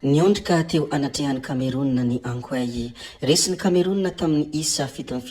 Niondrika teo anatrehany Kamerona ny ankoay. Resin'ny Kamerona tamin'ny isa 7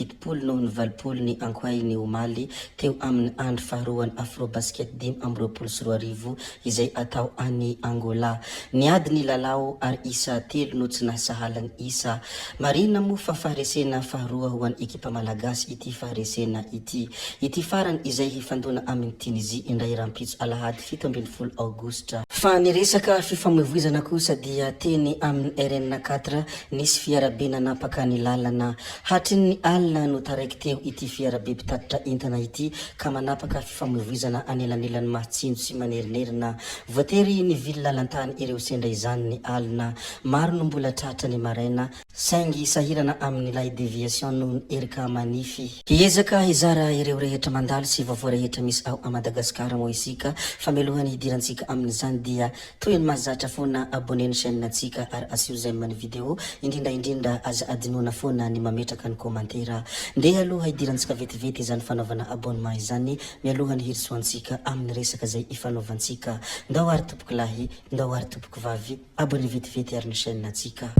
noho ny 20 ny ankoay ny omaly teo amin'ny andro faharoany Afrobasket 2024 izay atao any Angola. Niady ny lalao ary isa 3 no tsy nasahalany isa. Marina mo fa faharesena faharoa ho an'ny ekipa malagasy ity faharesena ity. Ity farany izay hifandona amin'ny Tunisie indray rampitso alahady 17 Aogostra. Fa niresaka fifamoivoizana kosa dia teny amin'ny RN4 nisy fiarabe nanapaka ny lalana. Hatry ny alina no taraiky teo ity fiarabe mpitatitra entana ity ka manapaka fifamoivoizana anelanelan'ny mahatsinjo sy manerinerina. Voatery ny vily lalantany ireo sendra izany ny alina. Maro no mbola tratra ny maraina saingy sahirana amin'ny lay deviation noho ny erika manify. Hiezaka hizara ireo rehetra mandalo sy vaovao rehetra misy ao a Madagasikara mo isika fa mialohany hidirantsika amin'izany dia toy ny mahazatra foana abonné ny chaîne natsika ary asio j'aime ny vidéo indrindra aza adinona foana ny mametraka ny komantera. Ndeha aloha hidirantsika vetivety izany fanaovana abonnement izany mialohany hirisoantsika amin'ny resaka zay ifanaovantsika. Ndao ary tompoko lahy, ndao ary tompoko vavy, abonné vetivety ary ny chaîne natsika.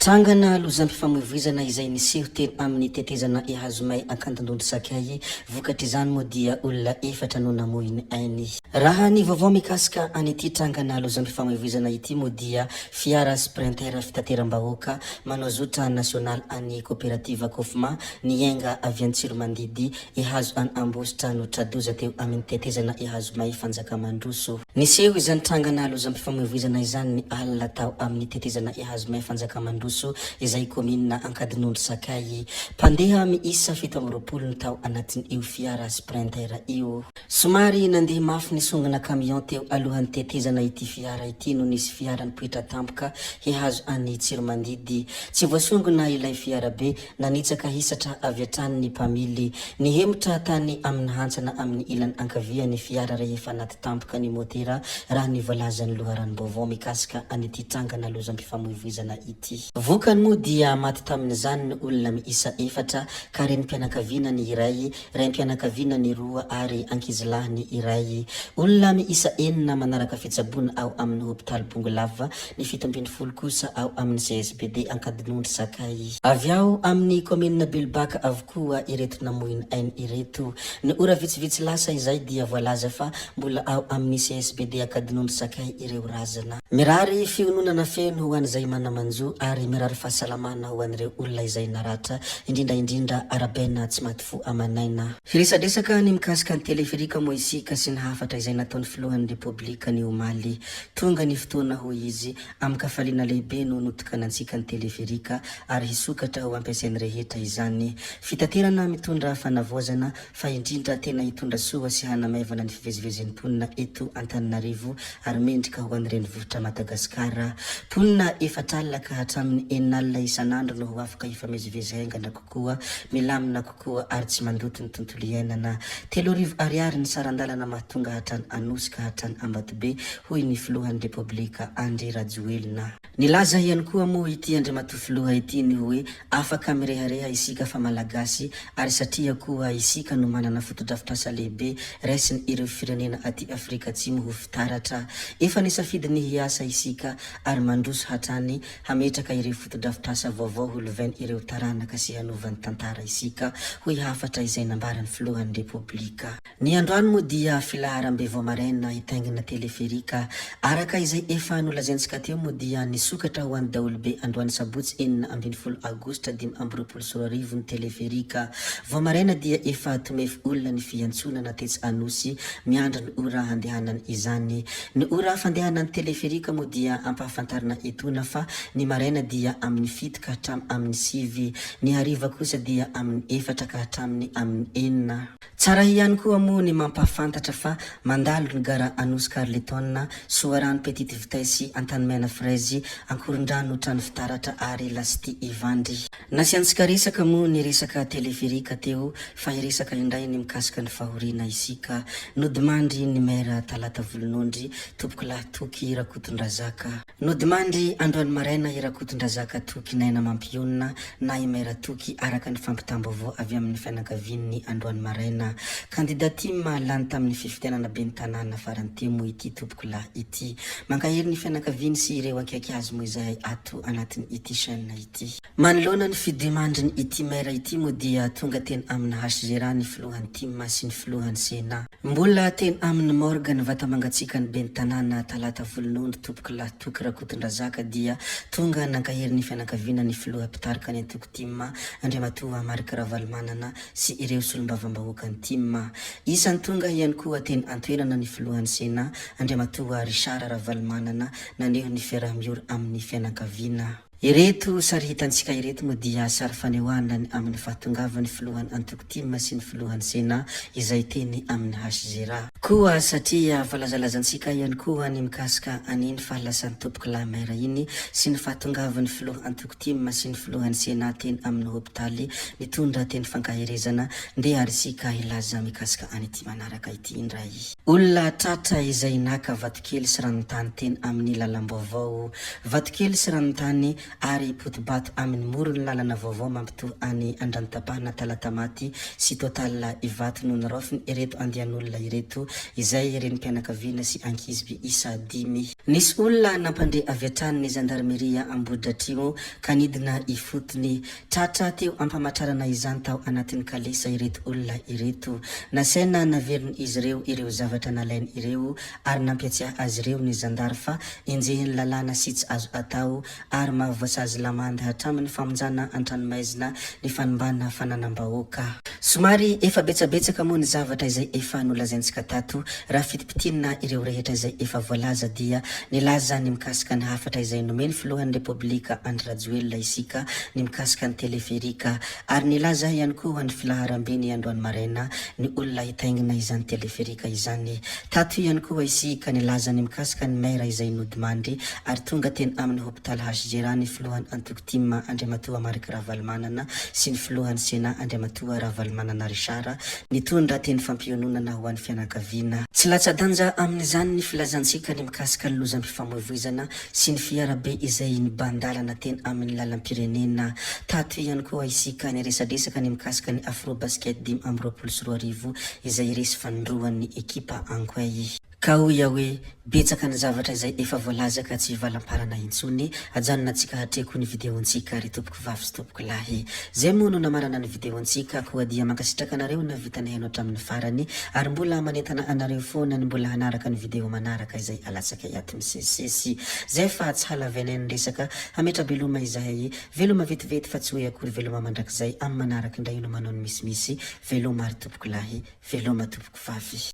Trangana lozam-pifamoivoizana izay niseho teny amin'ny tetezana ihazomay Ankantondondry Sakay vokatry izany moa dia olona efatra no namoy ny ainy. Raha ny vaovao mikasika an'ity trangana lozam-pifamoivoizana ity moa dia fiara sprinter fitateram-bahoaka manao zotra national any coopérative Kofma nienga avy an-Tsiromandidy ihazo any Ambositra no tradoza teo amin'ny tetezana ihazomay Fanjakamandroso. Niseho izany trangana lozam-pifamoivoizana izany ny alina tao amin'ny tetezana ihazomay Fanjakamandroso izay komina Ankadinondry Sakay. Pandeha miisa 17 ny tao anatin' io fiara sprinter io. Somary nandeha mafy nisongana camion teo alohan'ny tetezana ity fiara ity no nisy fiara nipoitra tampoka hihazo any Tsiromandidy. Tsy voasongona ilay fiara be nanitsaka hisatra avy atrany ny mpamily. Nihemotra tany amin'ny hantsana amin'ny ilany ankavia ny fiara rehefa anaty tampoka ny motera raha ny voalazan'ny loharanom-baovao mikasika an'ity trangana lozam-pifamoivoizana ity. Vokany moa dia maty tamin'izany ny olona miisa efatra ka renim-pianakaviana ny iray, raim-pianakaviana ny roa ary ankizilahy ny iray. Olona miisa enina manaraka fitsaboana ao amin'ny hopitaly Bongolava, ny 17 kosa ao amin'ny CSBD Ankadinondry Sakay. Avy ao amin'ny komina Belbaka avokoa ireto namoy ny ainy ireto. Ny ora vitsivitsy lasa izay dia voalaza fa mbola ao amin'ny CSBD Ankadinondry Sakay ireo razana. Mirary fiononana feno ho an'izay manamanjo ary mirary fahasalamana ho an'ireo olona izay naratra indrindra arabena tsy maty fo amanaina. Hiresadresaka ny mikasika ny teleferika mo isika sy ny hafatra izay nataon'ny filohan'ny republika ny omaly. Tonga ny fotoana ho izy amin'ny kafaliana lehibe no notokanantsika ny teleferika ary hisokatra ho ampiasain'ny rehetra izany. Fitaterana mitondra fanavoazana fa indrindra tena hitondra soa sy hanamaivana ny fivezivezen'ny ponina eto Antananarivo ary mendrika ho an'ireny vohitra Madagasikara. Ponina efatralina ka hatramin'ny enalina isan'andro no ho afaka ifamezivezihaingana kokoa, milamina kokoa ary tsy mandoto ny tontolo iainana. 3,000 ariary ny sarandalana mahatonga hatrany Anosy ka hatrany Ambatobe hoy ny filohan'ny republika Andry Rajoelina. Nilaza ihany koa moa ity Andriamatoa filoha ity ny hoe afaka mirehareha isika fa malagasy ary satria koa isika no manana fotodrafitrasa lehibe raisiny ireo firenena aty Afrika Atsimo ho fitaratra. Efa nisafidy ny hiasa isika ary mandroso hatrany hametraka ireo fotodrafitrasa vaovao ho lovainy ireo taranaka sy hanovan'ny tantara isika hoy hafatra izay nambaran'ny filohan'ny republika. Ny androany moa dia filaharam-be vao maraina hitaingina teleferika araka izay efa nolazaintsika teo moa dia nisokatra ho an'ny daolobe androany sabotsy 12 Aogostra 2024 ny teleferika. Vao maraina dia efa tomefy olona ny fiantsonana tetsy Anosy miandra ny ora handehanany izany. Ny ora fandehanany teleferika moa dia ampahafantarina etona fa ny maraina dia amin'ny 7 ka hatramin'ny amin'ny 9, ny hariva kosa dia amin'ny 4 ka hatramin'ny amin'ny 4. Tsara ihany koa moa ny mampahafantatra fa mandalo ny gara Anosy Carleton, Soarano Petite Vitesse, Antanimena Fraise ankorondrano trano fitaratra ary lasty ivandry. Nasiantsika resaka moa ny resaka teleferika teo fa iresaka indray ny mikasika ny fahoriana isika nodimandry ny maire Talata Volonondry tompoko lahy Toky Rakotondrazaka. Nodimandry Androany Maraina Rakotondrazaka Toky naina mampionina na i maire Toky araka ny fampitam-baovao avy amin'ny fianakavian'ny Androany Maraina. Kandidatima lany tamin'ny fifitenana ben'ny tanàna farany temo ity tompoko lahy ity. Mankahery ny fianakaviany sy ireo akaiky azy moa izay ato anatin'ny ity chaîne ity. Manoloana ny fidimandriny ity maire ity moa dia tonga teny amin'ny HGR ny filohan'ny Tima sy ny filohan'ny Sena. Mbola teny amin'ny Morgan vata mangatsika ny ben'ny tanàna Talata Volonondry tompoko lahy Toky Rakotondrazaka dia tonga nankahery ny fianakaviana ny filoha pitarika ny Toko Tima Andriamatoa Marika Ravalomanana sy ireo solombavambahoaka ny Tima. Isan'ny tonga ihany koa teny antoerana ny filohan'ny Sena Andriamatoa Richard Ravalomanana naneho ny fiaraha-miora amin'ny fianakaviana. Ireto sary hitantsika ireto moa dia sary fanehoana ny amin'ny fahatongavan'ny filohan'ny Antoko Tima sy ny filohan'ny Sena izay teny amin'ny HGR. Koa satria valazalazantsika ihany koa ny mikasika aniny fahalasan'ny tompoko lahy maire iny sy ny fahatongavan'ny filoha Antoko Tima sy ny filohan'ny Sena teny amin'ny hopitaly mitondra teny fankaherezana ndeha arisika ilaza mikasika an'ity manaraka ity indray. Olona tratra izay naka vatokely sy ranotany teny amin'ny lalam-baovao. Vatokely sy ranotany ary potibato amin'ny morony lalana vaovao mampitohy any Andranotapahana Talata Maty sy Total Ivato noho ny rofiny ireto andian'olona ireto izay reny mpianakaviana sy ankizy isa 10. Nisy olona nampandre avy hatrany ny gendarmeria Ambohidratrimo kanidina ifotony tratra teo ampamatrarana izany tao anatin'ny kalesa ireto olona ireto. Nasaina naveriny izy ireo zavatra nalainy ireo ary nampiatsia azy ireo ny zandary fa enjehiny lalàna sy tsy azo atao ary voasazy lamande hatramin'ny famonjana an-tranomaizina ny fanombana fananam-bahoaka. Somary efa betsabetsaka moa ny zavatra izay efa nolazaintsika tato raha fitipitinina ireo rehetra izay efa voalaza dia nilaza ny mikasika ny hafatra izay nomeny filohan'ny Repoblika Andry Rajoelina isika ny mikasika ny teleferika ary nilaza ihany koa ny filaharambeny Androany Maraina ny olona hitaingina izany teleferika izany. Tato ihany koa isika nilaza ny mikasika ny maire izay nodimandry ary tonga teny amin'ny hopitaly HGR ny filohan'ny Antoko Tima Andriamatoa Marika Ravalomanana sy ny filohan'ny Sena Andriamatoa Ravalomanana Richard nitondra teny fampiononana ho an'ny fianakaviana. Tsy latsa-danja amin'izany ny filazantsika ny mikasika ny lozam-pifamoivoizana sy ny fiarabe izay nibandalana teny amin'ny lalam-pirenena. Tato ihany koa isika ny resadresaka ny mikasika ny Afro Basket 2024 izay resy fanondroan'ny ekipa Ankoay. Ka hoy hoe betsaka ny zavatra izay efa voalaza ka tsy valam-parana intsony ajanona antsika hatreko ny videontsika ry tompoko vavy sy tompoko lahy. Zay moa no namarana ny videontsika koa dia mankasitraka anareo na vitana haino hatramin'ny farany ary mbola manentana anareo foana ny mbola hanaraka ny video manaraka izay alatsaka ato misesisesy. Zay fa tsy halavena ny resaka hametra veloma izahay veloma vetivety fa tsy hoe akory veloma mandrakizay amin'ny manaraka indray no manao ny misimisy veloma ry tompoko lahy veloma tompoko vavy.